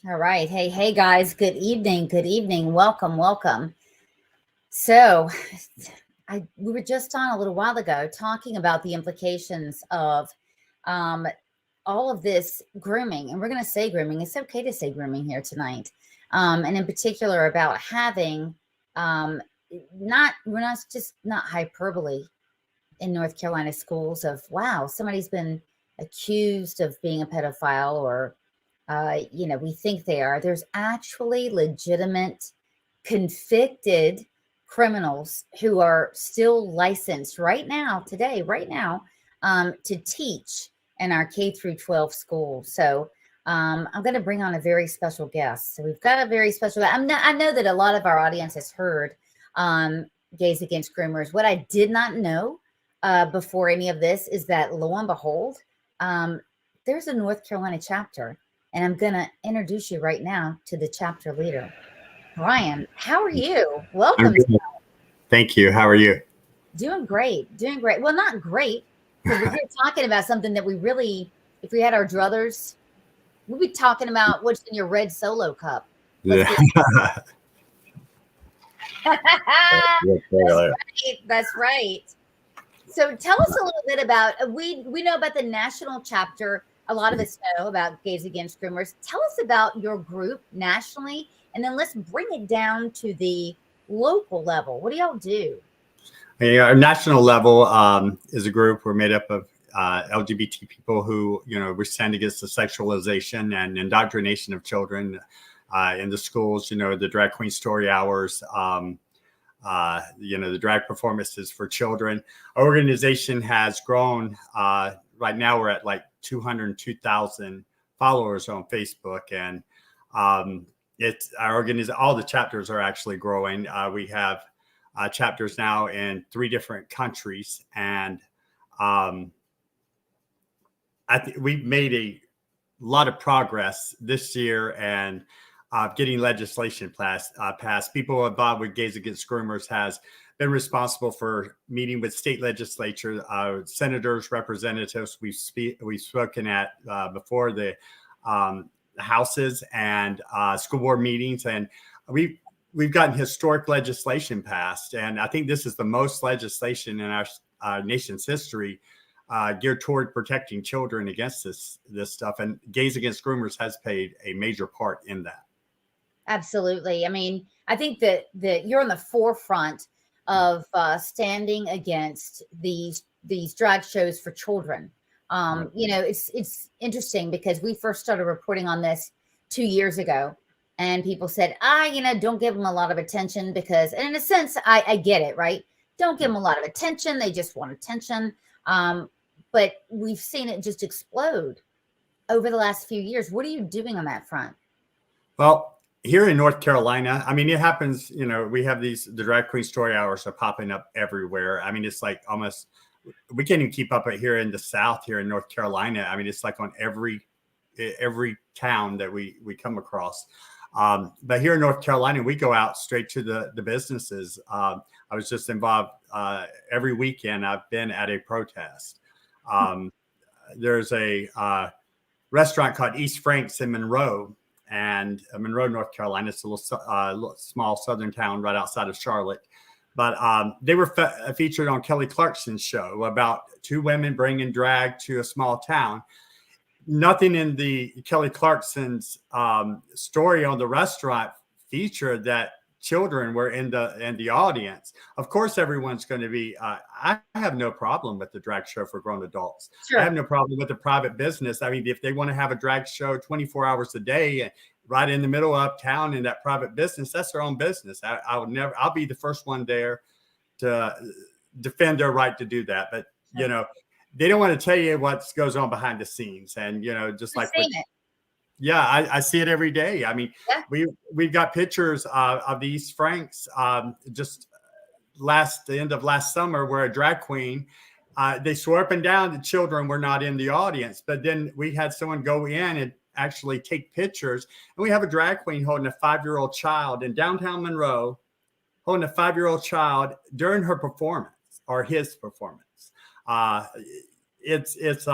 All right. Hey, guys. Good evening. Good evening. Welcome, welcome. So, we were just on a little while ago talking about the implications of um, all of this grooming, and we're going to say grooming. It's okay to say grooming here tonight, and in particular about having not we're not just not hyperbole in North Carolina schools of wow, somebody's been accused of being a pedophile or we think they are. There's actually legitimate, convicted criminals who are still licensed right now, today, right now, to teach in our K through 12 schools. So I'm going to bring on a very special guest. So we've got a very special. I know that a lot of our audience has heard Gays Against Groomers. What I did not know before any of this is that lo and behold, there's a North Carolina chapter. And I'm going to introduce you right now to the chapter leader. Brian, how are you? I'm Welcome. good. Thank you. How are you? Doing great. Doing great. Well, not great, because we're here talking about something that we really, if we had our druthers, we'd be talking about what's in your red Solo cup. Let's Yeah. That's right. That's right. So tell us a little bit about we know about the national chapter. A lot of us know about Gays Against Groomers. Tell us about your group nationally, and then let's bring it down to the local level. What do y'all do? Our national level is a group. We're made up of LGBT people who, we stand against the sexualization and indoctrination of children in the schools. The drag queen story hours. The drag performances for children. Our organization has grown. Right now, we're at like 202,000 followers on Facebook, and it's our organization. All the chapters are actually growing. We have chapters now in 3 different countries, and we've made a lot of progress this year and getting legislation passed. People involved with Gays Against Groomers has been responsible for meeting with state legislature, senators, representatives. We've spoken at before the houses and school board meetings, and we've gotten historic legislation passed. And I think this is the most legislation in our nation's history geared toward protecting children against this stuff. And Gays Against Groomers has played a major part in that. Absolutely. I mean, I think that you're on the forefront of standing against these drag shows for children. It's interesting because we first started reporting on this 2 years ago, and people said, don't give them a lot of attention because, and in a sense, I get it, right? Don't give them a lot of attention. They just want attention. But we've seen it just explode over the last few years. What are you doing on that front? Well, here in North Carolina, I mean, it happens, we have the drag queen story hours are popping up everywhere. I mean, it's like almost, we can't even keep up here in the South, here in North Carolina. I mean, it's like on every town that we come across. But here in North Carolina, we go out straight to the businesses. I was just involved every weekend. I've been at a protest. There's a restaurant called East Frank's in Monroe, and Monroe, North Carolina. It's a little small southern town right outside of Charlotte. But they were featured on Kelly Clarkson's show about 2 women bringing drag to a small town. Nothing in the Kelly Clarkson's story on the restaurant featured that children were in the audience. Of course, everyone's going to be. I have no problem with the drag show for grown adults. Sure. I have no problem with the private business. I mean, if they want to have a drag show 24 hours a day, right in the middle of town in that private business, that's their own business. I'll be the first one there to defend their right to do that. But they don't want to tell you what goes on behind the scenes, and just like. Yeah, I see it every day. I mean, yeah. We've got pictures of the East Franks just the end of last summer where a drag queen, they swore up and down the children were not in the audience. But then we had someone go in and actually take pictures. And we have a drag queen holding a 5-year-old child in downtown Monroe, holding a 5-year-old child during her performance or his performance. It's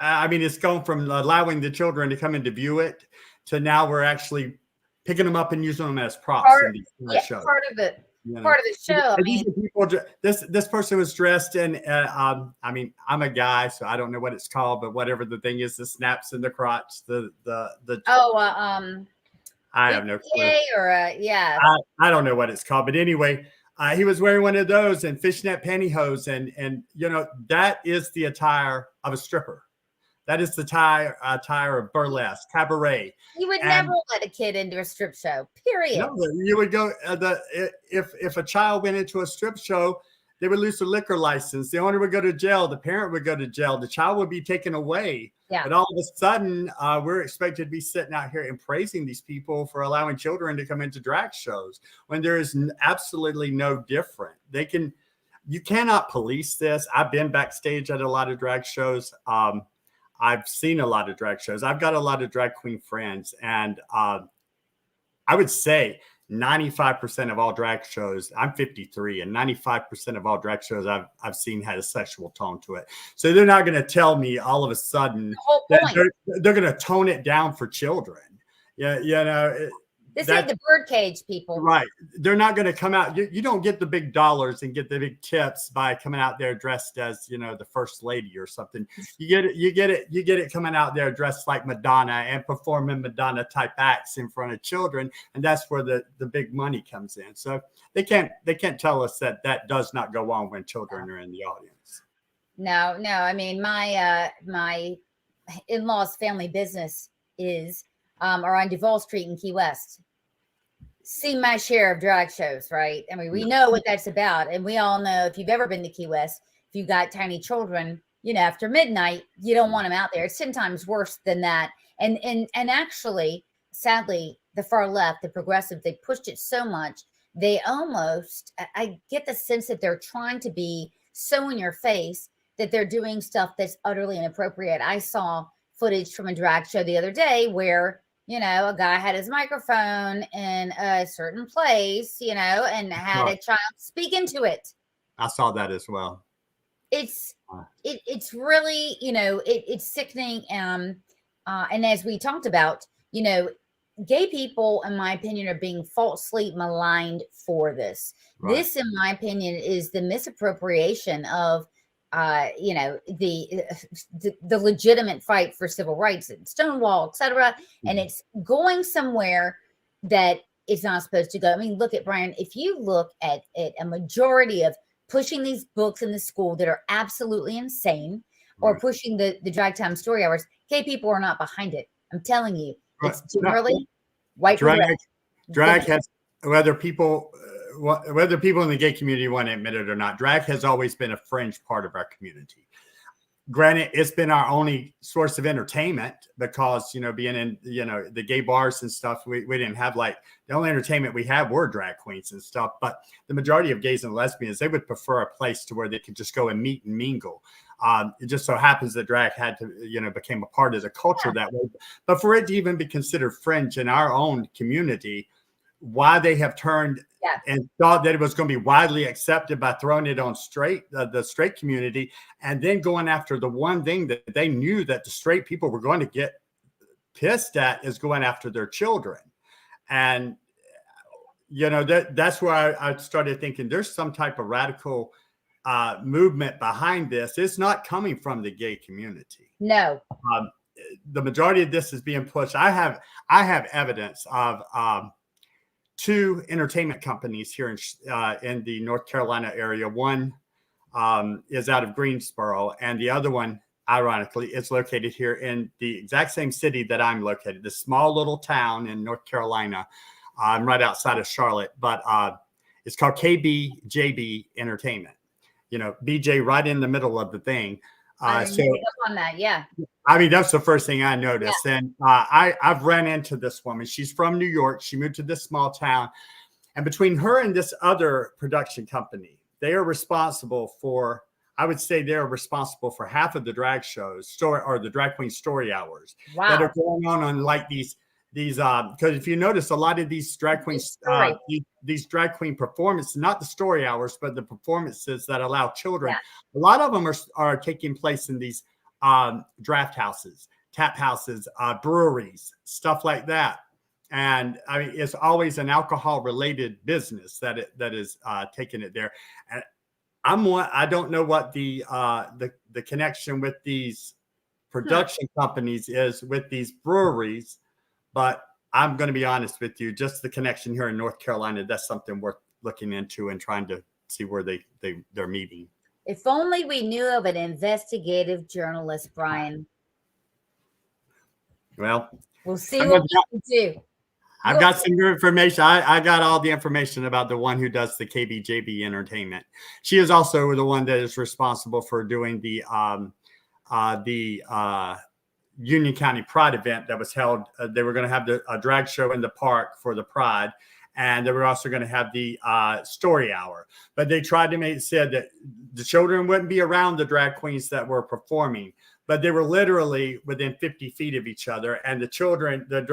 I mean, it's gone from allowing the children to come in to view it to now we're actually picking them up and using them as props in these shows. Part of it. You know? Part of the show. I mean, people, this person was dressed in. I mean, I'm a guy, so I don't know what it's called, but whatever the thing is, the snaps in the crotch, I have no clue. Yeah. I don't know what it's called, but anyway, he was wearing one of those and fishnet pantyhose, and you know that is the attire of a stripper. That is the attire of burlesque, cabaret. You would never let a kid into a strip show, period. No, you would go, if a child went into a strip show, they would lose their liquor license. The owner would go to jail. The parent would go to jail. The child would be taken away. Yeah. But all of a sudden, we're expected to be sitting out here and praising these people for allowing children to come into drag shows when there is absolutely no different. You cannot police this. I've been backstage at a lot of drag shows. I've seen a lot of drag shows. I've got a lot of drag queen friends, and I would say 95% of all drag shows, I'm 53, and 95% of all drag shows I've seen had a sexual tone to it. So they're not going to tell me all of a sudden that they're going to tone it down for children. Yeah, you know. This ain't the birdcage, people. Right. They're not going to come out. You don't get the big dollars and get the big tips by coming out there dressed as, you know, the first lady or something. You get it coming out there dressed like Madonna and performing Madonna type acts in front of children. And that's where the big money comes in. So they can't tell us that does not go on when children are in the audience. No. I mean, my in-laws' family business are on Duval Street in Key West. See my share of drag shows, right? I mean, we know what that's about. And we all know, if you've ever been to Key West, if you've got tiny children, you know, after midnight, you don't want them out there. It's 10 times worse than that. And actually, sadly, the far left, the progressive, they pushed it so much. They almost, I get the sense that they're trying to be so in your face that they're doing stuff that's utterly inappropriate. I saw footage from a drag show the other day where, you know, a guy had his microphone in a certain place, you know, and had a child speak into it. I saw that as well. It's really, you know, it's sickening. And as we talked about, you know, gay people, in my opinion, are being falsely maligned for this. Right. This, in my opinion, is the misappropriation of you know, the legitimate fight for civil rights and Stonewall, etc. And it's going somewhere that it's not supposed to go. I mean, look at Brian. If you look at a majority of pushing these books in the school that are absolutely insane, or pushing the drag time story hours, gay people are not behind it. I'm telling you, it's generally white. Drag has, whether people in the gay community want to admit it or not, drag has always been a fringe part of our community. Granted, it's been our only source of entertainment because, you know, being in, you know, the gay bars and stuff, we didn't have, like, the only entertainment we had were drag queens and stuff. But the majority of gays and lesbians, they would prefer a place to where they could just go and meet and mingle. It just so happens that drag had to, you know, became a part of the culture that way. But for it to even be considered fringe in our own community, why they have turned and thought that it was going to be widely accepted by throwing it on the straight community, and then going after the one thing that they knew that the straight people were going to get pissed at is going after their children. And, you know, that's where I started thinking there's some type of radical movement behind this. It's not coming from the gay community. No. The majority of this is being pushed. I have evidence of two entertainment companies here in the North Carolina area. One is out of Greensboro, and the other one, ironically, is located here in the exact same city that I'm located, this small little town in North Carolina. I'm right outside of Charlotte, but it's called KBJB Entertainment. You know, BJ right in the middle of the thing. I didn't pick up on that, yeah. I mean, that's the first thing I noticed. Yeah. And I've ran into this woman. She's from New York. She moved to this small town. And between her and this other production company, they are responsible for, I would say they're responsible for half of the drag shows, or the drag queen story hours that are going on like these because if you notice, a lot of these drag queens, these drag queen performances, not the story hours, but the performances that allow children, a lot of them are taking place in these draft houses, tap houses, breweries, stuff like that. And I mean, it's always an alcohol related business that is taking it there. And I don't know what the connection with these production companies is with these breweries, but I'm going to be honest with you, just the connection here in North Carolina, that's something worth looking into and trying to see where they're meeting. If only we knew of an investigative journalist, Brian. Well, we'll see what we can do. I've got some new information. I got all the information about the one who does the KBJB entertainment. She is also the one that is responsible for doing the Union County Pride event that was held. They were going to have a drag show in the park for the Pride, and they were also going to have the story hour. But they tried to said that the children wouldn't be around the drag queens that were performing, but they were literally within 50 feet of each other. And the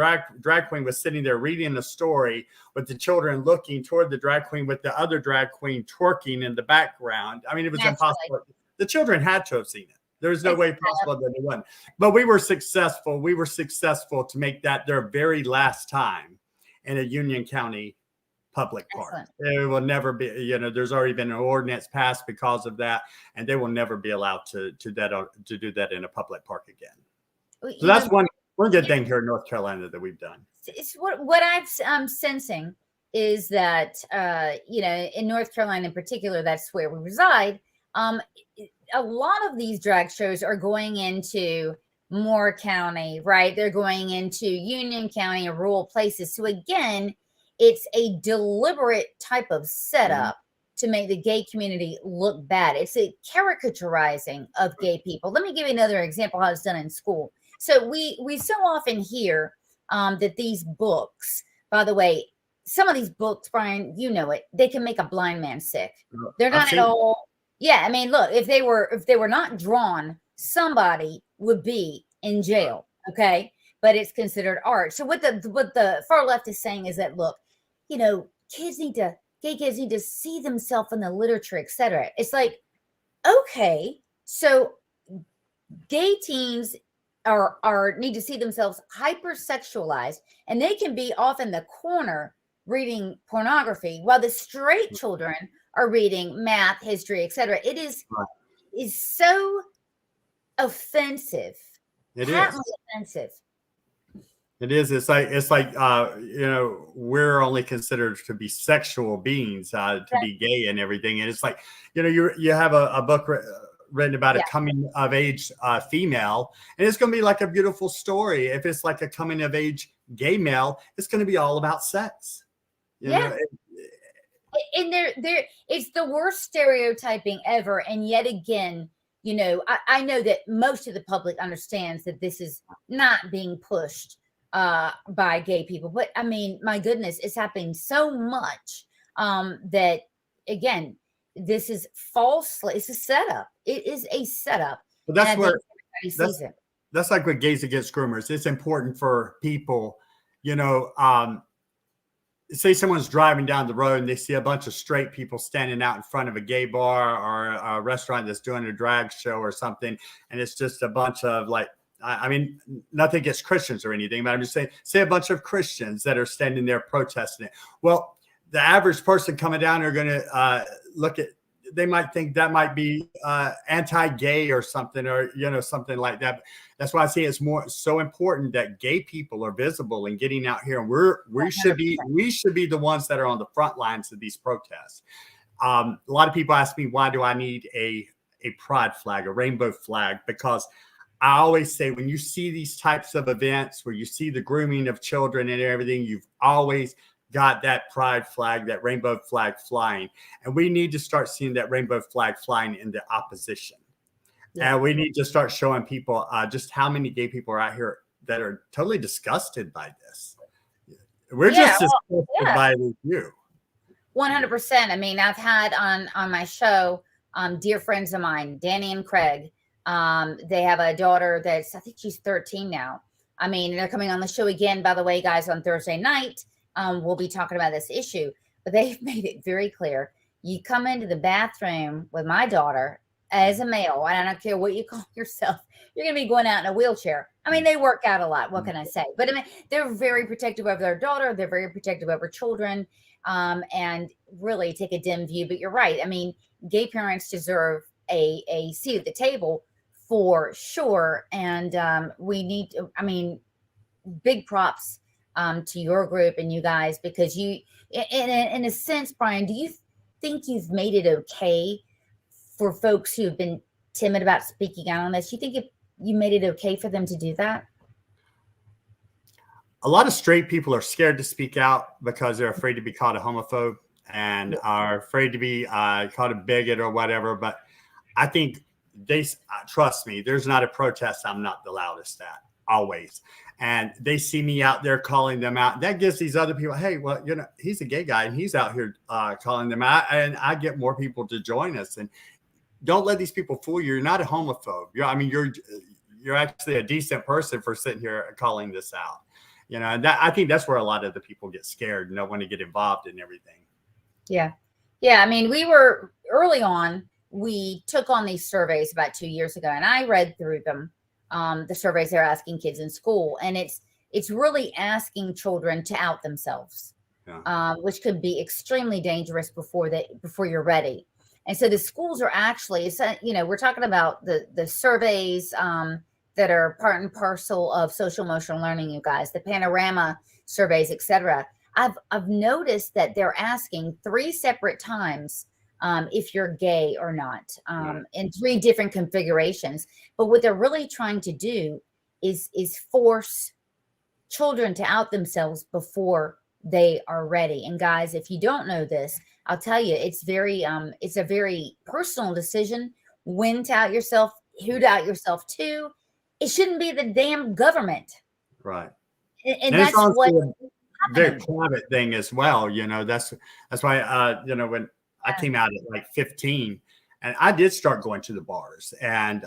drag queen was sitting there reading the story with the children looking toward the drag queen with the other drag queen twerking in the background. I mean, it was impossible. The children had to have seen it. There's no way possible that they wouldn't. But we were successful. We were successful to make that their very last time in a Union County public park. It will never be, there's already been an ordinance passed because of that, and they will never be allowed to do that in a public park again. So that's one good thing here in North Carolina that we've done. It's what I'm sensing is that, in North Carolina in particular, that's where we reside. A lot of these drag shows are going into Moore County, right? They're going into Union County or rural places. So again, it's a deliberate type of setup to make the gay community look bad. It's a caricaturizing of gay people. Let me give you another example how it's done in school. So we so often hear that these books, by the way, some of these books, Brian, you know it, they can make a blind man sick. They're not at all. Yeah, I mean, look, if they were not drawn, somebody would be in jail. Okay, but it's considered art. So what the far left is saying is that, look, gay kids need to see themselves in the literature, etc. It's like, okay, so gay teens need to see themselves hypersexualized, and they can be off in the corner reading pornography while the straight children are reading math, history, etc. It is so offensive. It is offensive. It is. It's like we're only considered to be sexual beings, to be gay and everything. And it's like, you have a book written about a coming of age female, and it's going to be like a beautiful story. If it's like a coming of age gay male, it's going to be all about sex. And it's the worst stereotyping ever. And yet again, I know that most of the public understands that this is not being pushed by gay people, but I mean, my goodness, it's happening so much that, again, this is falsely. It's a setup. It is a setup. But that's where that's like with Gays Against Groomers. It's important for people, say someone's driving down the road and they see a bunch of straight people standing out in front of a gay bar or a restaurant that's doing a drag show or something, and it's just a bunch of I mean, nothing against Christians or anything, but I'm just saying, say a bunch of Christians that are standing there protesting it. Well, the average person coming down are going to look at, they might think that might be anti-gay or something, or, something like that. That's why I say it's so important that gay people are visible and getting out here. And we should be the ones that are on the front lines of these protests. A lot of people ask me, why do I need a pride flag, a rainbow flag? Because I always say, when you see these types of events where you see the grooming of children and everything, you've always got that pride flag, that rainbow flag flying. And we need to start seeing that rainbow flag flying in the opposition. Yeah. And we need to start showing people just how many gay people are out here that are totally disgusted by this. We're just disgusted by you. 100%. I mean, I've had on my show, dear friends of mine, Danny and Craig. They have a daughter I think she's 13 now. I mean, they're coming on the show again, by the way, guys, on Thursday night. We'll be talking about this issue, but they've made it very clear. You come into the bathroom with my daughter as a male, and I don't care what you call yourself, you're going to be going out in a wheelchair. I mean, they work out a lot. What can I say? But I mean, they're very protective of their daughter. They're very protective over children, and really take a dim view. But you're right. I mean, gay parents deserve a seat at the table for sure. And we need to, I mean, big props to your group and you guys, because you, in a sense, Brian, do you think you've made it okay for folks who have been timid about speaking out on this? You think you made it okay for them to do that? A lot of straight people are scared to speak out because they're afraid to be called a homophobe and are afraid to be called a bigot or whatever. But I think trust me, there's not a protest I'm not the loudest at, always. And they see me out there calling them out. That gives these other people, hey, well, you know, he's a gay guy and he's out here calling them out. And I get more people to join us. And don't let these people fool you. You're not a homophobe. You're actually a decent person for sitting here calling this out. You know, and I think that's where a lot of the people get scared and don't want to get involved in everything. Yeah. Yeah. I mean, we were early on, we took on these surveys about 2 years ago, and I read through them. The surveys they're asking kids in school, and it's really asking children to out themselves, which could be extremely dangerous before you're ready. And so the schools are actually, you know, we're talking about the surveys that are part and parcel of social emotional learning, you guys, the panorama surveys, etc. I've noticed that they're asking 3 separate times if you're gay or not, in 3 different configurations. But what they're really trying to do is force children to out themselves before they are ready. And guys, if you don't know this, I'll tell you, it's a very personal decision when to out yourself, who to out yourself to. It shouldn't be the damn government. Right. And that's what very private thing as well. You know, that's why, you know, when I came out at like 15 and I did start going to the bars, and,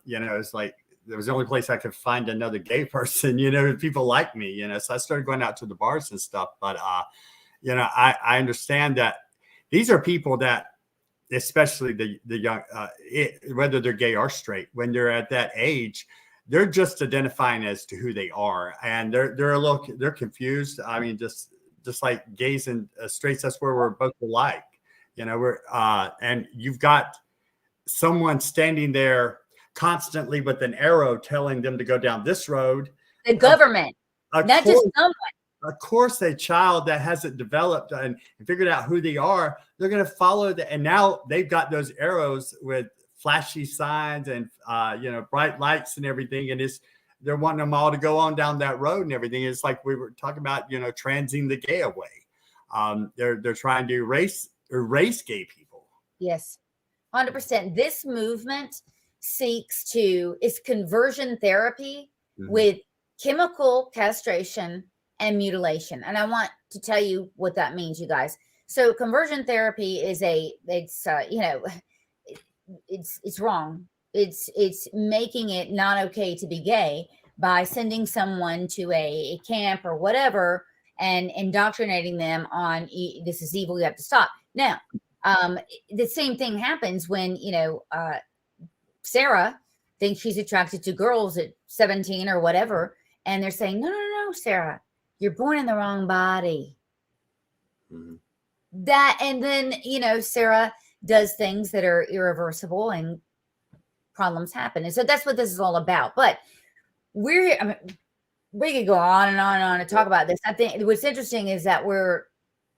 you know, it's like, it was the only place I could find another gay person, you know, people like me, you know, so I started going out to the bars and stuff. But, you know, I understand that these are people that, especially the young, whether they're gay or straight, when they're at that age, they're just identifying as to who they are. And they're confused. I mean, just like gays and straights, that's where we're both alike. You know, and you've got someone standing there constantly with an arrow telling them to go down this road. The government, not just someone. Of course, a child that hasn't developed and figured out who they are, they're going to follow that. And now they've got those arrows with flashy signs and, you know, bright lights and everything. And they're wanting them all to go on down that road and everything. It's like we were talking about, you know, transing the gay away. They're trying to erase gay people. Yes, 100%. This movement is conversion therapy with chemical castration and mutilation. And I want to tell you what that means, you guys. So conversion therapy is you know, it's wrong. It's making it not okay to be gay by sending someone to a camp or whatever and indoctrinating them on this is evil, you have to stop. Now, the same thing happens when, you know, Sarah thinks she's attracted to girls at 17 or whatever, and they're saying, no, Sarah, you're born in the wrong body. And then, you know, Sarah does things that are irreversible and problems happen. And so that's what this is all about. But we could go on and on and on and talk about this. I think what's interesting is that we're,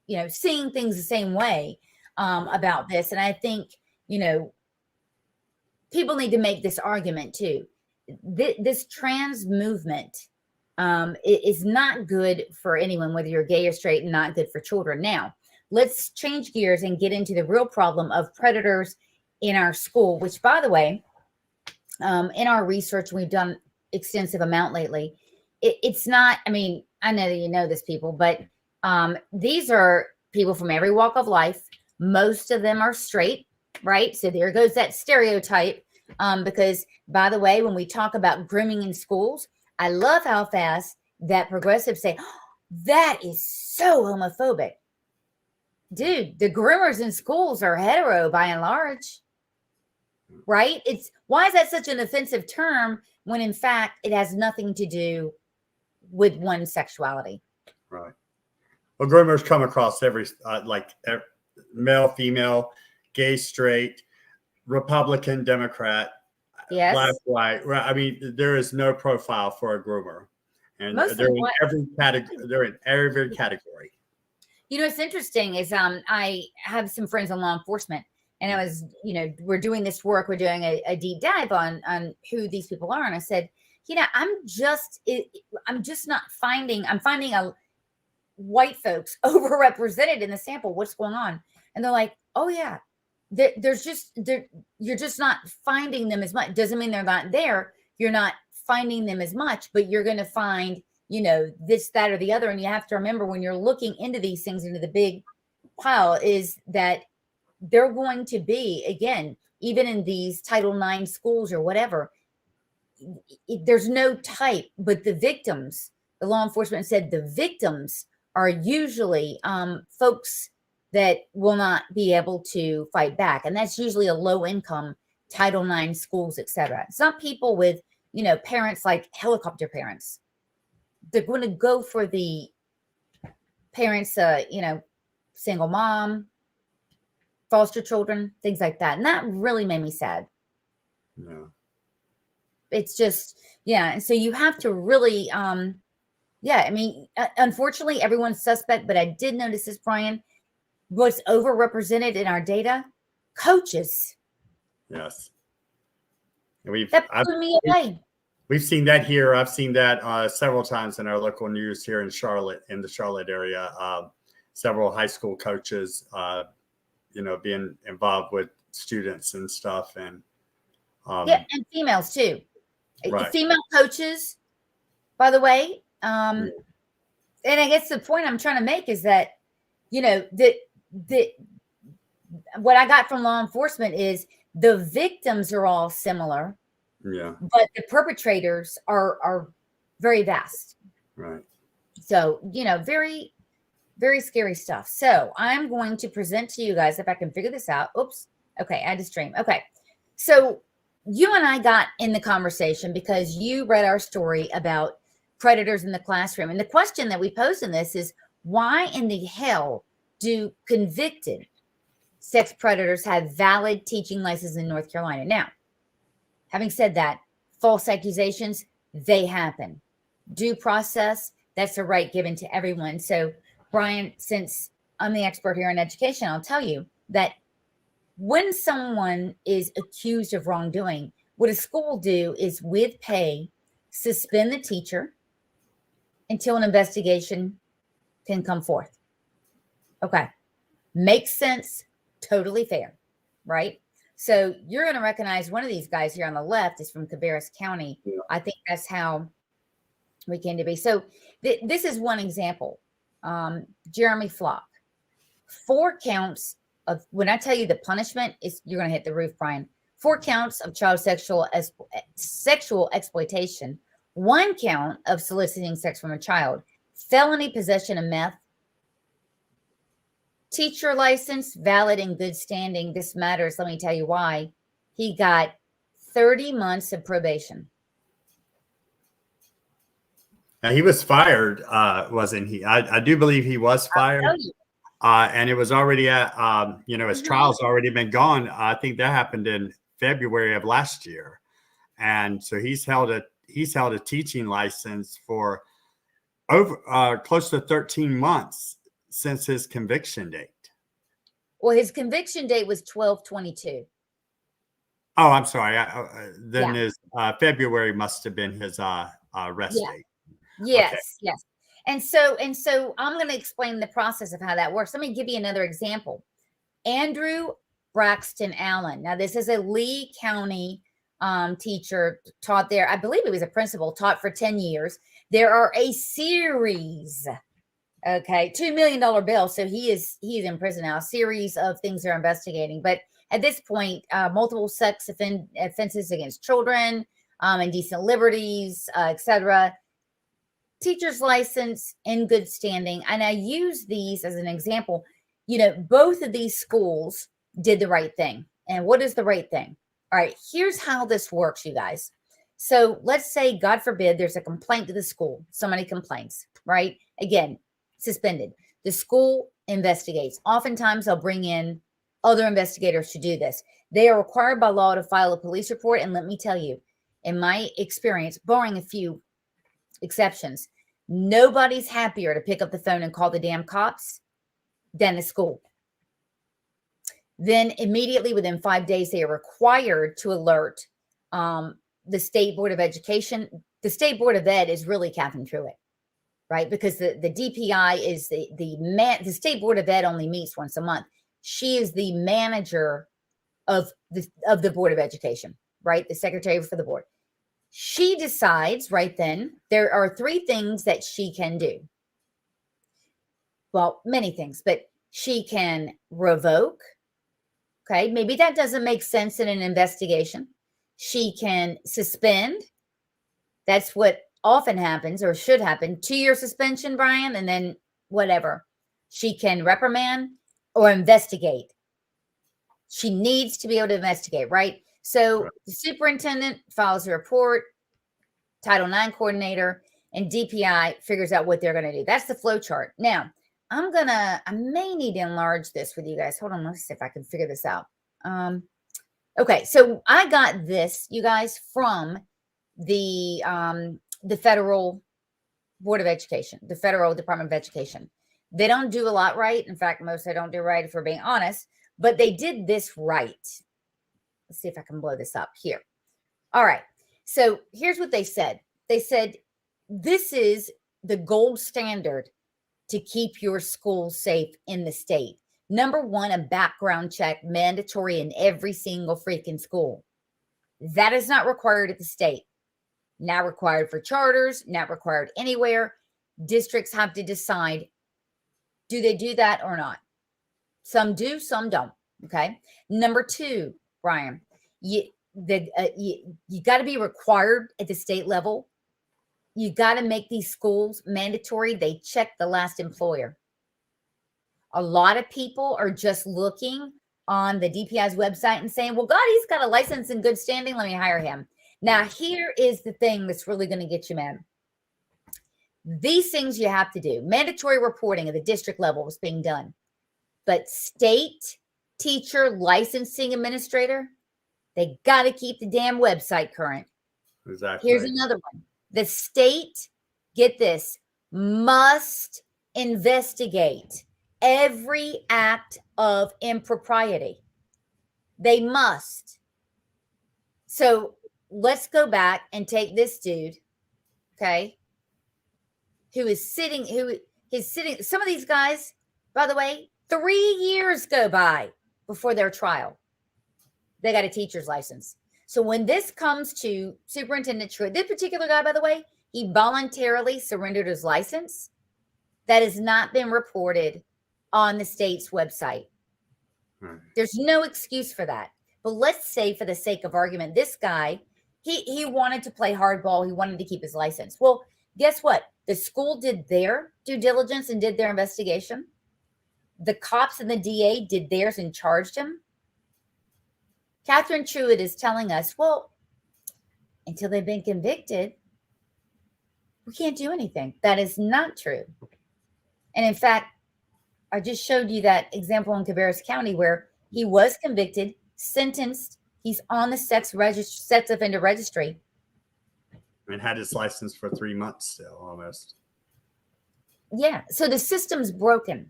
you know, seeing things the same way about this. And I think, you know, people need to make this argument too. This trans movement is not good for anyone, whether you're gay or straight, and not good for children. Now, let's change gears and get into the real problem of predators in our school, which, by the way, in our research, we've done extensive amount lately. It's not, I mean, I know that you know this, people, but these are people from every walk of life. Most of them are straight, right? So there goes that stereotype. Because, by the way, when we talk about grooming in schools, I love how fast that progressives say, oh, that is so homophobic. Dude, the groomers in schools are hetero by and large. right? Why is that such an offensive term when in fact it has nothing to do with one sexuality? Right. Well, groomers come across male, female, gay, straight, Republican, Democrat, black, Yes. white. Well, I mean, there is no profile for a groomer, and Mostly they're in what every category. They're in every category. what's interesting is I have some friends in law enforcement, and I was, we're doing this work, we're doing a deep dive on who these people are, and I said, I'm just not finding, I'm finding a white folks overrepresented in the sample. What's going on? And they're like, oh yeah, you're just not finding them as much. Doesn't mean they're not there. You're not finding them as much, but you're going to find, this, that, or the other. And you have to remember when you're looking into these things, into the big pile, is that they're going to be, again, even in these Title IX schools or whatever, there's no type, but the victims, the law enforcement said the victims are usually folks that will not be able to fight back. And that's usually a low income Title IX schools, etc. It's not people with, parents like helicopter parents. They're going to go for the parents, single mom, foster children, things like that. And that really made me sad. Yeah. It's just, yeah. And so you have to really, unfortunately, everyone's suspect, but I did notice this, Brian, what's overrepresented in our data? Coaches. Yes. And that blew me away. We've seen that here. I've seen that several times in our local news here in Charlotte, in the Charlotte area. Several high school coaches, being involved with students and stuff. And and females too. Right. Female coaches, by the way. And I guess the point I'm trying to make is that, that what I got from law enforcement is the victims are all similar. Yeah. But the perpetrators are very vast. Right. So, very, very scary stuff. So I'm going to present to you guys, if I can figure this out. Oops. Okay. I had to stream. Okay. So you and I got in the conversation because you read our story about predators in the classroom. And the question that we posed in this is, why in the hell do convicted sex predators have valid teaching licenses in North Carolina? Now, having said that, false accusations, they happen. Due process, that's a right given to everyone. So, Brian, since I'm the expert here in education, I'll tell you that when someone is accused of wrongdoing, what a school will do is, with pay, suspend the teacher until an investigation can come forth. Okay. Makes sense. Totally fair. Right? So you're going to recognize one of these guys here on the left is from Cabarrus County. Yeah. I think that's how we came to be. So this is one example. Jeremy Flock, 4 counts of, when I tell you the punishment is, you're going to hit the roof, Brian. 4 counts of child sexual exploitation, 1 count of soliciting sex from a child, felony possession of meth, teacher license, valid and good standing. This matters. Let me tell you why. He got 30 months of probation. Now, he was fired, wasn't he? I do believe he was fired. And it was already at, his trial's already been gone. I think that happened in February of last year. And so he's held a teaching license for over close to 13 months since his conviction date. Well, his conviction date was 12/22. Oh, I'm sorry. Then his February must have been his arrest date. Yes, okay. Yes. And so I'm going to explain the process of how that works. Let me give you another example. Andrew Braxton Allen. Now, this is a Lee County teacher, taught there. I believe he was a principal, taught for 10 years. There are a series, $2 million bill. So he's in prison now, a series of things they're investigating. But at this point, multiple sex offenses against children, indecent liberties, etc. Teacher's license in good standing. And I use these as an example. Both of these schools did the right thing. And what is the right thing? All right, here's how this works, you guys. So let's say, God forbid, there's a complaint to the school. Somebody complains, right? Again, suspended. The school investigates. Oftentimes, they'll bring in other investigators to do this. They are required by law to file a police report. And let me tell you, in my experience, barring a few exceptions, nobody's happier to pick up the phone and call the damn cops than the school. Then immediately within 5 days, they are required to alert the State Board of Education. The State Board of Ed is really Catherine Truitt, right? Because the DPI is the State Board of Ed only meets once a month. She is the manager of the Board of Education, right? The secretary for the board. She decides right then, there are 3 things that she can do. Well, many things, but she can revoke. Okay, maybe that doesn't make sense in an investigation. She can suspend. That's what often happens or should happen. 2-year suspension, Brian, and then whatever. She can reprimand or investigate. She needs to be able to investigate, right? So the superintendent files a report, Title IX coordinator, and DPI figures out what they're going to do. That's the flow chart. Now, I may need to enlarge this with you guys. Hold on, let's see if I can figure this out. Okay, so I got this, you guys, from the Federal Board of Education, the Federal Department of Education. They don't do a lot right. In fact, most they don't do right, if we're being honest, but they did this right. Let's see if I can blow this up here. All right, so here's what they said. They said, this is the gold standard to keep your school safe in the state. Number 1, a background check mandatory in every single freaking school. That is not required at the state. Not required for charters, not required anywhere. Districts have to decide, do they do that or not? Some do, some don't. Okay. Number 2, Brian, you got to be required at the state level. You got to make these schools mandatory. They check the last employer. A lot of people are just looking on the DPI's website and saying, well, God, he's got a license in good standing. Let me hire him. Now, here is the thing that's really going to get you mad. These things you have to do. Mandatory reporting at the district level was being done. But state teacher licensing administrator, they got to keep the damn website current. Exactly. Here's another one. The state, get this, must investigate every act of impropriety. They must. So let's go back and take this dude, okay, who is sitting, some of these guys, by the way, 3 years go by before their trial. They got a teacher's license. So when this comes to Superintendent Truitt, this particular guy, by the way, he voluntarily surrendered his license. That has not been reported on the state's website. There's no excuse for that. But let's say, for the sake of argument, this guy, he wanted to play hardball. He wanted to keep his license. Well, guess what? The school did their due diligence and did their investigation. The cops and the DA did theirs and charged him. Catherine Truitt is telling us, well, until they've been convicted, we can't do anything. That is not true. And in fact, I just showed you that example in Cabarrus County where he was convicted, sentenced. He's on the sex offender registry. And had his license for 3 months still, almost. Yeah. So the system's broken.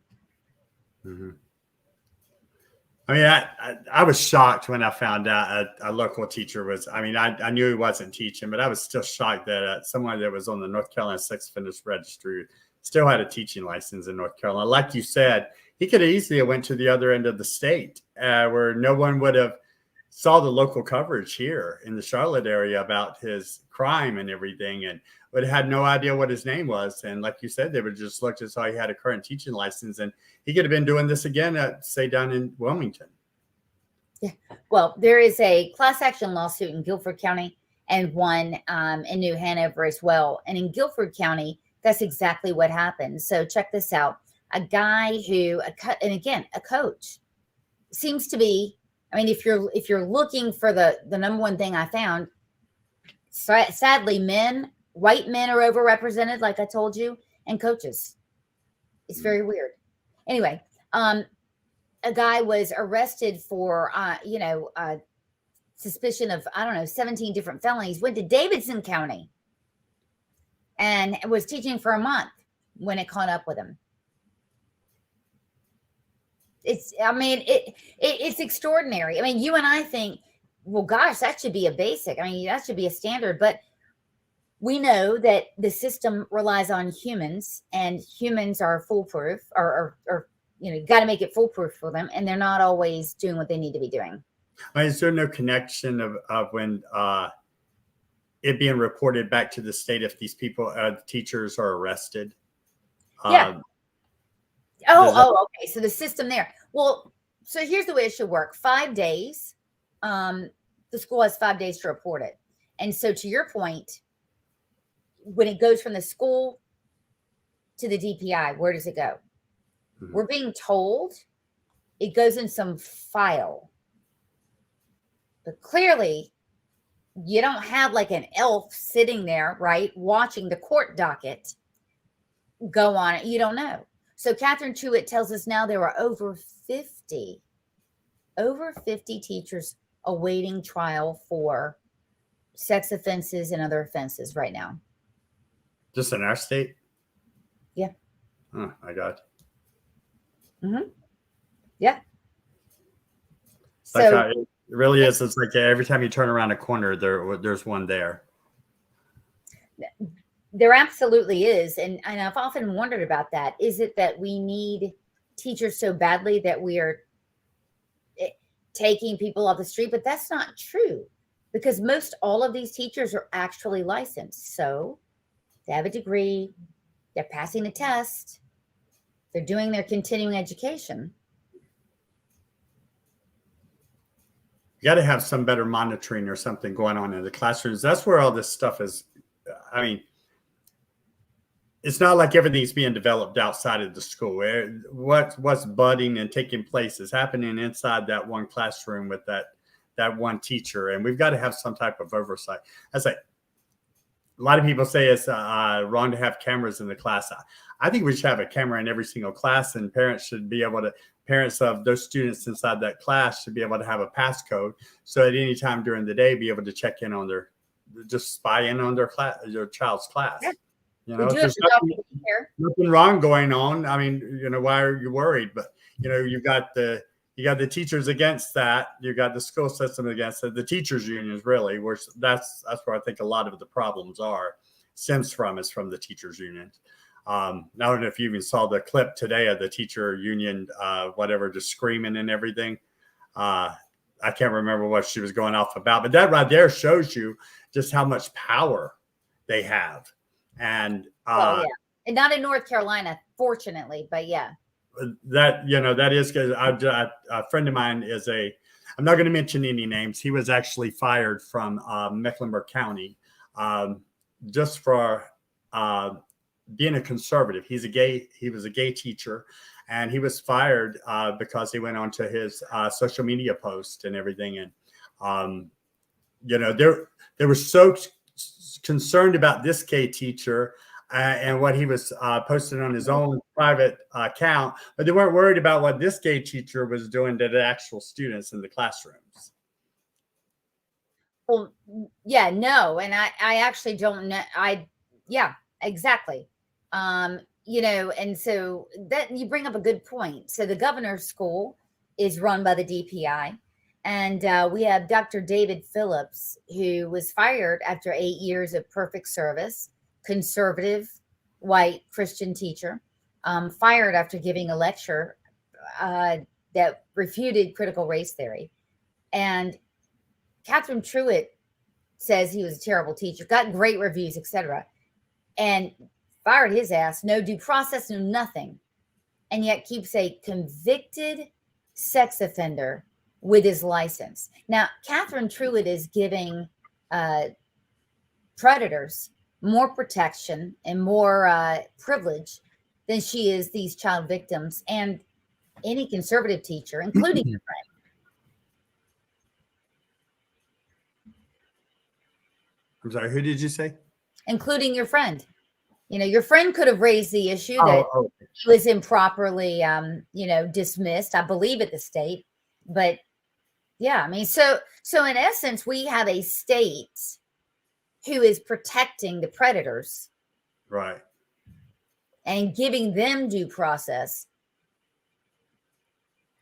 Mm-hmm. I mean, I was shocked when I found out a local teacher was, I knew he wasn't teaching, but I was still shocked that someone that was on the North Carolina Sex Offenders Registry still had a teaching license in North Carolina. Like you said, he could have easily went to the other end of the state where no one would have saw the local coverage here in the Charlotte area about his crime and everything, and would have had no idea what his name was. And like you said, they would just looked and saw he had a current teaching license, and he could have been doing this again at, say, down in Wilmington. Yeah. Well, there is a class action lawsuit in Guilford County and one in New Hanover as well. And in Guilford County, that's exactly what happened. So check this out. A guy who, and again, a coach, seems to be I mean, if you're looking for the number one thing I found, sadly, white men are overrepresented, like I told you, and coaches. It's very weird. Anyway, a guy was arrested for, suspicion of, 17 different felonies, went to Davidson County and was teaching for a month when it caught up with him. It's extraordinary. I mean, you and I think, well, gosh, that should be a basic. I mean, that should be a standard, but we know that the system relies on humans, and humans are foolproof, or you got to make it foolproof for them, and they're not always doing what they need to be doing. Is there no connection of when it being reported back to the state if these people, teachers, are arrested? Yeah. Okay. So the system there. Well, so here's the way it should work. 5 days. The school has 5 days to report it. And so to your point, when it goes from the school to the DPI, where does it go? Mm-hmm. We're being told it goes in some file. But clearly, you don't have like an elf sitting there, right, watching the court docket go on it. You don't know. So Catherine Truitt tells us now there are over 50 teachers awaiting trial for sex offenses and other offenses right now. Just in our state? Yeah. Oh, my God. Mm-hmm. Yeah. So it really is. It's like every time you turn around a corner, there's one there. There absolutely is. And I've often wondered about that. Is it that we need teachers so badly that we are taking people off the street? But that's not true, because most all of these teachers are actually licensed. So they have a degree, they're passing the test, they're doing their continuing education. You got to have some better monitoring or something going on in the classrooms. That's where all this stuff is. I mean, it's not like everything's being developed outside of the school. What's budding and taking place is happening inside that one classroom with that one teacher, and we've got to have some type of oversight. As a lot of people say it's wrong to have cameras in the class. I think we should have a camera in every single class, and parents of those students inside that class should be able to have a passcode, so at any time during the day be able to check in on just spy in on their child's class. Yeah. There's nothing wrong going on. I mean, why are you worried? But you got the teachers against that. You got the school system against it. The teachers unions, really, where that's where I think a lot of the problems stems from the teachers unions. I don't know if you even saw the clip today of the teacher union, just screaming and everything. I can't remember what she was going off about, but that right there shows you just how much power they have. And and not in North Carolina, fortunately, but yeah. That is because a friend of mine I'm not going to mention any names. He was actually fired from Mecklenburg County just for being a conservative. He was a gay teacher, and he was fired because he went onto his social media post and everything. And they were so concerned about this gay teacher and what he was posting on his own private account, but they weren't worried about what this gay teacher was doing to the actual students in the classrooms. Well, yeah, no, and I actually don't know. Yeah, exactly. And so that you bring up a good point. So the governor's school is run by the DPI. And we have Dr. David Phillips, who was fired after 8 years of perfect service, conservative, white Christian teacher, fired after giving a lecture that refuted critical race theory. And Catherine Truitt says he was a terrible teacher, got great reviews, etc., and fired his ass, no due process, no nothing, and yet keeps a convicted sex offender with his license. Now, Catherine Truitt is giving predators more protection and more privilege than she is these child victims and any conservative teacher, including your friend. I'm sorry, who did you say? Including your friend. Your friend could have raised the issue that Oh. he was improperly, dismissed, I believe, at the state. But yeah, I mean, so in essence, we have a state who is protecting the predators, Right. and giving them due process.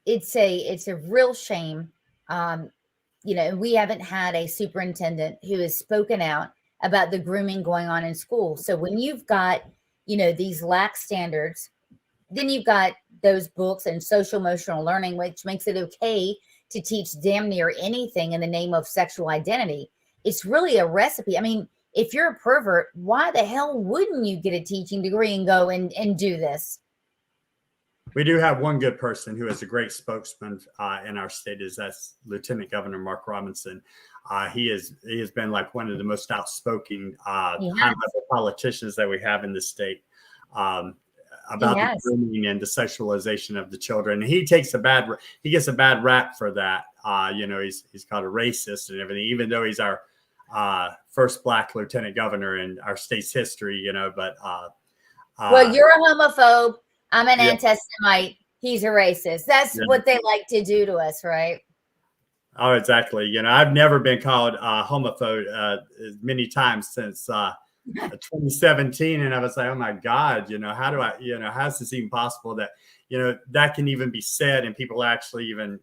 It's a real shame. We haven't had a superintendent who has spoken out about the grooming going on in school. So when you've got, these lax standards, then you've got those books and social emotional learning, which makes it okay to teach damn near anything in the name of sexual identity. It's really a recipe. I mean, if you're a pervert, why the hell wouldn't you get a teaching degree and go and do this? We do have one good person who is a great spokesman in our state. That's Lieutenant Governor Mark Robinson. He has been like one of the most outspoken high-level politicians that we have in the state about the grooming and the sexualization of the children. And he gets a bad rap for that. He's called a racist and everything, even though he's our first Black lieutenant governor in our state's history. But well, you're a homophobe. I'm an anti-Semite. He's a racist. That's what they like to do to us, right? Oh, exactly. I've never been called homophobe many times since 2017. And I was like, oh my God, how do I, how is this even possible that, that can even be said and people actually even,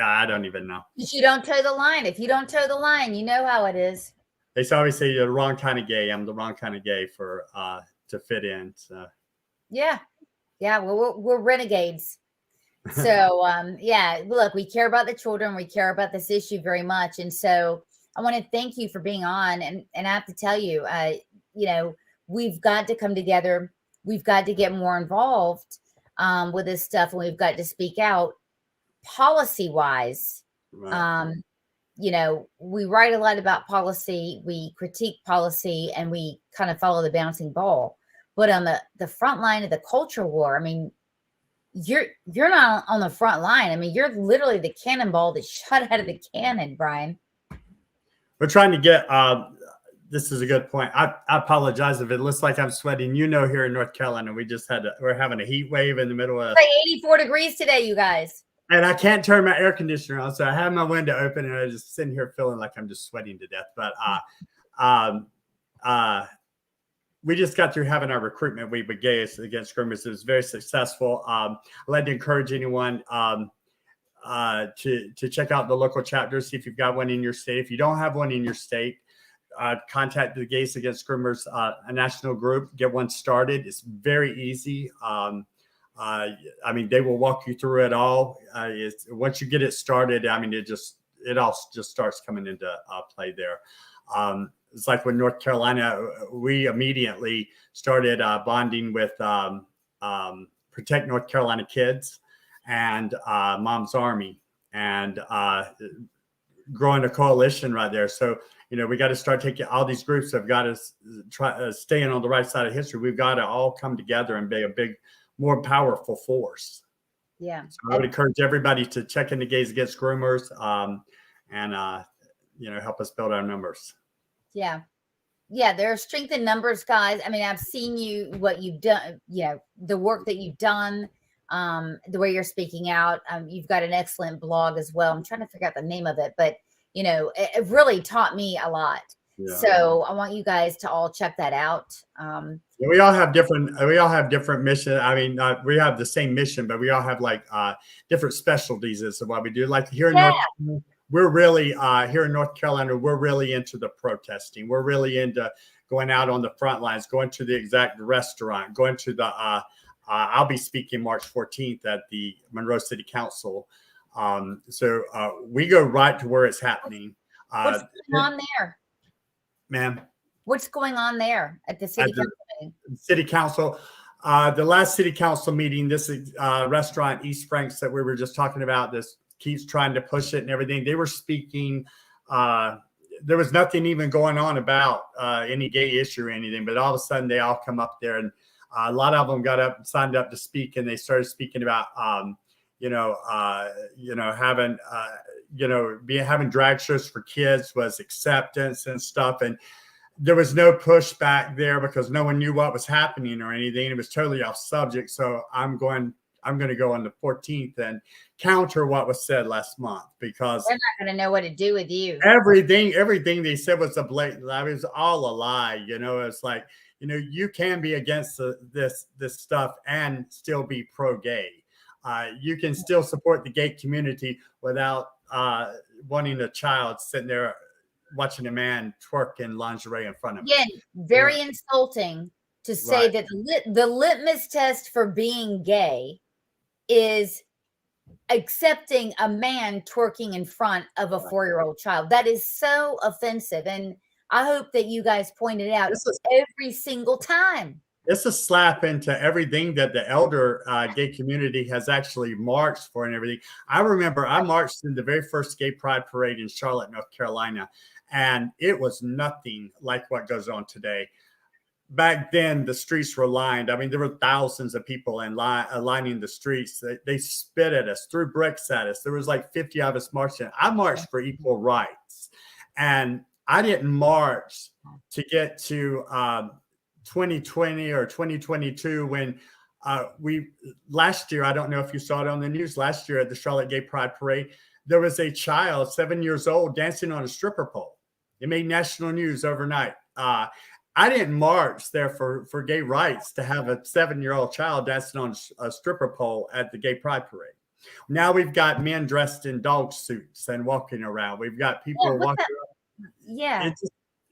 I don't even know. But you don't toe the line. If you don't toe the line, you know how it is. They always say you're the wrong kind of gay. I'm the wrong kind of gay for, to fit in. So yeah, well, we're renegades. So look, we care about the children, we care about this issue very much, and so I want to thank you for being on. And I have to tell you, we've got to come together, we've got to get more involved with this stuff, and we've got to speak out policy wise. Right. We write a lot about policy, we critique policy, and we kind of follow the bouncing ball. But on the front line of the culture war, I mean, you're not on the front line. I mean, you're literally the cannonball that shot out of the cannon, Brian. We're trying to get, this is a good point. I apologize if it looks like I'm sweating. Here in North Carolina, we're having a heat wave in the middle of. It's like 84 degrees today, you guys. And I can't turn my air conditioner on, so I have my window open, and I'm just sitting here feeling like I'm just sweating to death. But we just got through having our recruitment week with Gays Against Groomers. It was very successful. I'd like to encourage anyone to check out the local chapters, see if you've got one in your state. If you don't have one in your state, contact the Gays Against Groomers, a national group, get one started. It's very easy. They will walk you through it all. Once you get it started, it all just starts coming into play there. It's like with North Carolina, we immediately started bonding with Protect North Carolina Kids and Mom's Army, and growing a coalition right there. So, we got to start taking all these groups have got to try staying on the right side of history. We've got to all come together and be a big, more powerful force. Yeah. So I would encourage everybody to check into Gays Against Groomers and help us build our numbers. Yeah. There are strength in numbers, guys. I mean, I've seen what you've done, the work that you've done, the way you're speaking out. You've got an excellent blog as well. I'm trying to figure out the name of it, but it really taught me a lot. Yeah. So I want you guys to all check that out. We all have different missions. I mean, we have the same mission, but we all have different specialties as to what we do. Like here in North Carolina, we're really here in North Carolina, we're really into the protesting. We're really into going out on the front lines, going to the exact restaurant, going to the I'll be speaking March 14th at the Monroe City Council. So we go right to where it's happening. What's going on there? Ma'am? What's going on there at the city council meeting? City council. The last city council meeting, this restaurant, East Franks, that we were just talking about, this keeps trying to push it and everything. They were speaking. There was nothing even going on about any gay issue or anything, but all of a sudden they all come up there, and a lot of them got up and signed up to speak, and they started speaking about, having, having drag shows for kids was acceptance and stuff. And there was no pushback there because no one knew what was happening or anything. It was totally off subject. So I'm going to go on the 14th and counter what was said last month, because they're not going to know what to do with you. Everything they said was a blatant, it was all a lie. It's like, you can be against this stuff and still be pro-gay. You can still support the gay community without wanting a child sitting there watching a man twerk in lingerie in front of him. Again, very insulting to say that the litmus test for being gay is accepting a man twerking in front of a 4-year-old child. That is so offensive. And I hope that you guys point it out every single time. It's a slap into everything that the elder gay community has actually marched for and everything. I remember I marched in the very first gay pride parade in Charlotte, North Carolina, and it was nothing like what goes on today. Back then, the streets were lined. I mean, there were thousands of people lining the streets. They spit at us, threw bricks at us. There was like 50 of us marching. I marched for equal rights. And I didn't march to get to 2020 or 2022 when last year, I don't know if you saw it on the news, last year at the Charlotte Gay Pride Parade, there was a child, 7 years old, dancing on a stripper pole. It made national news overnight. I didn't march there for gay rights to have a 7-year-old child dancing on a stripper pole at the Gay Pride Parade. Now we've got men dressed in dog suits and walking around. We've got people walking around. Yeah.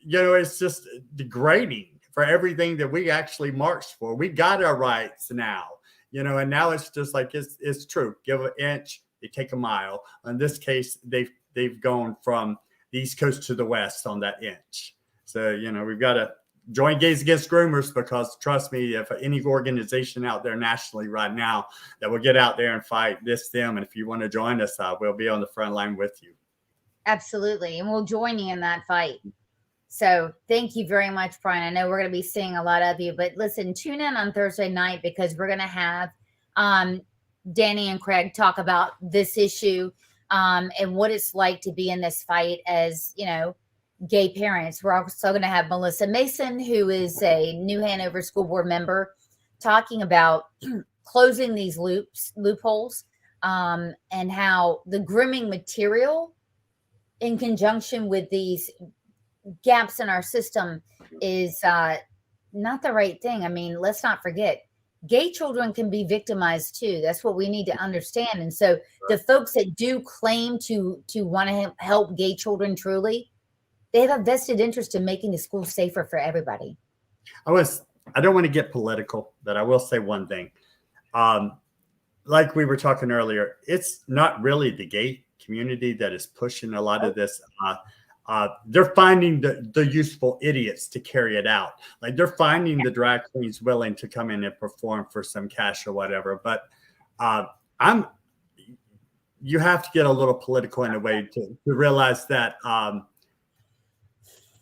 It's just degrading for everything that we actually marched for. We got our rights now, and now it's just like, it's true. Give an inch, they take a mile. In this case, they've gone from the East Coast to the West on that inch. So, we've got to join Gays Against Groomers, because trust me, if any organization out there nationally right now that will get out there and fight them, and if you want to join us, we'll be on the front line with you. Absolutely. And we'll join you in that fight. So thank you very much, Brian. I know we're going to be seeing a lot of you, but listen, tune in on Thursday night, because we're going to have Danny and Craig talk about this issue and what it's like to be in this fight as, gay parents. We're also going to have Melissa Mason, who is a New Hanover School Board member, talking about closing these loopholes, and how the grooming material in conjunction with these gaps in our system is not the right thing. I mean, let's not forget, gay children can be victimized too. That's what we need to understand. And so the folks that do claim to want to help gay children truly, they have a vested interest in making the school safer for everybody. I don't want to get political, but I will say one thing. Like we were talking earlier, it's not really the gay community that is pushing a lot of this. They're finding the useful idiots to carry it out. Like, they're finding the drag queens willing to come in and perform for some cash or whatever. But you have to get a little political in a way to realize that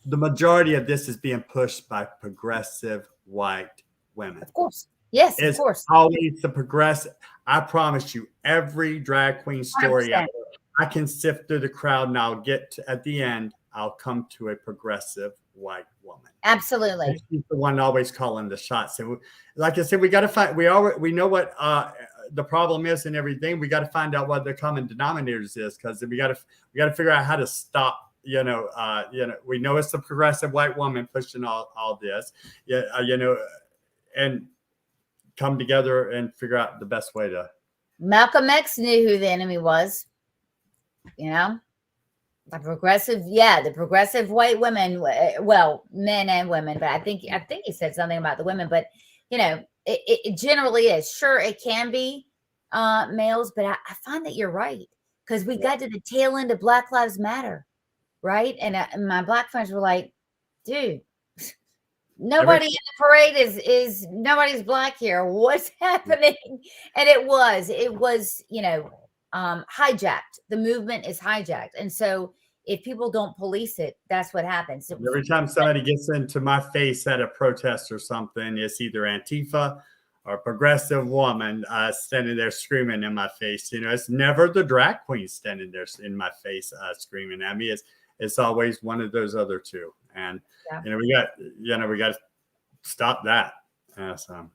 the majority of this is being pushed by progressive white women. Of course. Yes, it's of course. Always the progressive. I promise you, every drag queen story I can sift through the crowd, and I'll get at the end, I'll come to a progressive white woman. Absolutely. She's the one always calling the shots. So, like I said, we got to find. We know what the problem is and everything. We got to find out what the common denominators is, because we got to figure out how to stop. We know it's the progressive white woman pushing all this. And come together and figure out the best way to. Malcolm X knew who the enemy was. The progressive white women, well, men and women, but I think he said something about the women, but it generally is. Sure, it can be males, but I find that you're right, because we got to the tail end of Black Lives Matter, right? And my Black friends were like, dude, nobody in the parade is nobody's Black here. What's happening? And it was hijacked. The movement is hijacked. And so if people don't police it, that's what happens. Every time somebody gets into my face at a protest or something, it's either Antifa or progressive woman standing there screaming in my face. You know, it's never the drag queen standing there in my face screaming at me. It's always one of those other two. And Yeah. we got to stop that. So.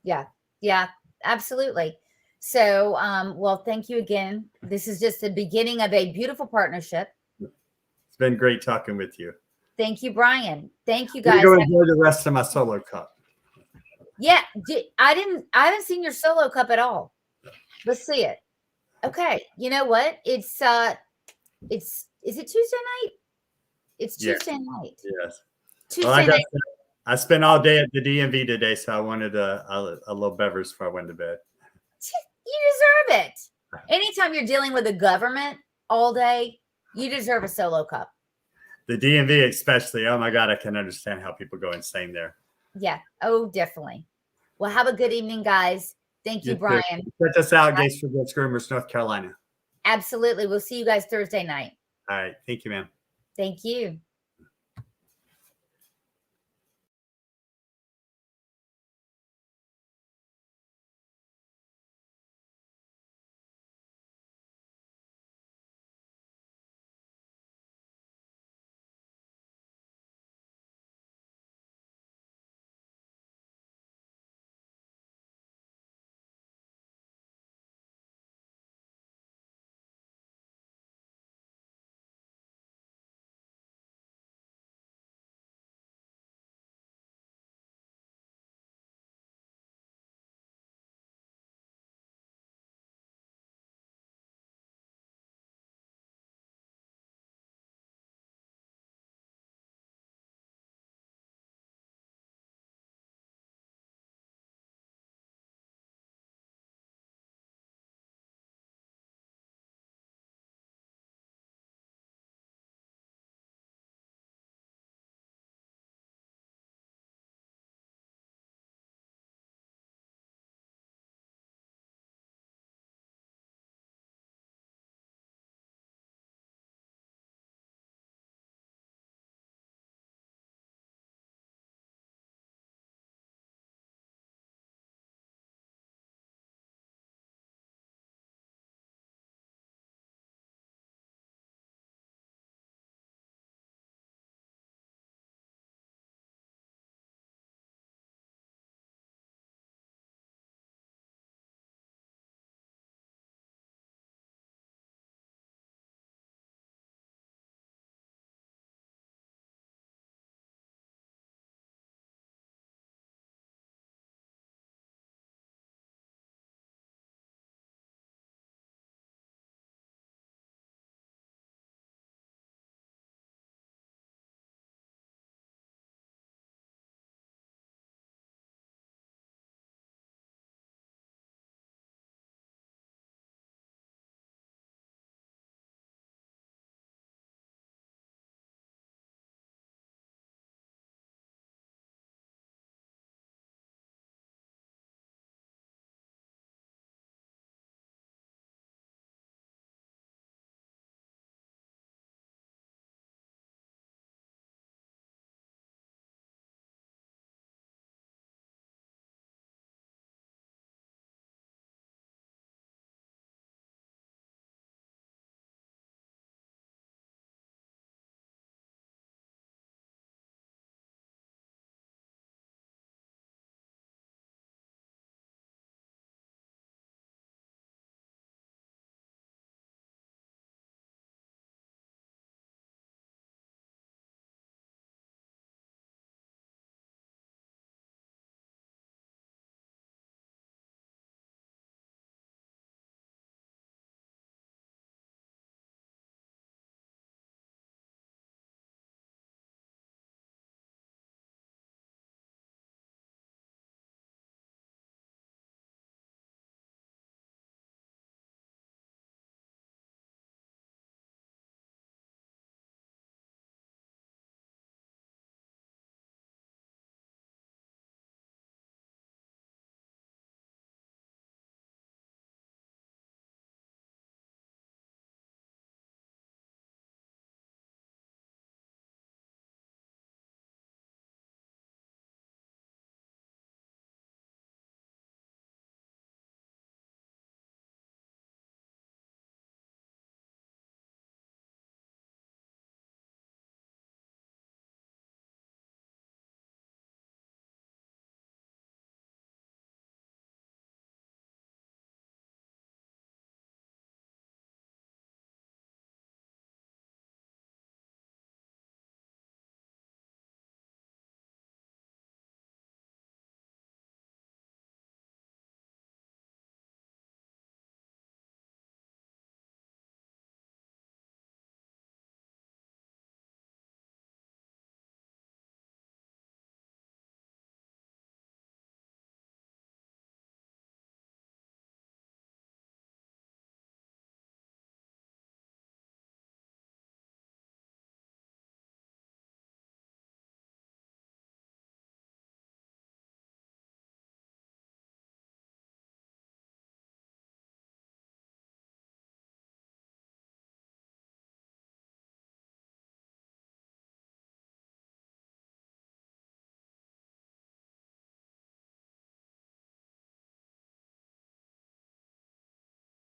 Yeah, absolutely. So, well, thank you again. This is just the beginning of a beautiful partnership. It's been great talking with you. Thank you, Brian. Thank you, guys. Go enjoy the rest of my solo cup. Yeah, I haven't seen your solo cup at all. Let's see it. Okay, you know what? Is it Tuesday night? It's Tuesday night. Yes. Tuesday night. I spent all day at the DMV today, so I wanted a little beverage before I went to bed. You deserve it. Anytime you're dealing with the government all day, you deserve a solo cup. The DMV especially. Oh my God, I can understand how people go insane there. Yeah. Oh, definitely. Well, have a good evening, guys. Thank you, Brian. Check us out, Gates for Good Groomers, North Carolina. Absolutely. We'll see you guys Thursday night. All right. Thank you, ma'am. Thank you.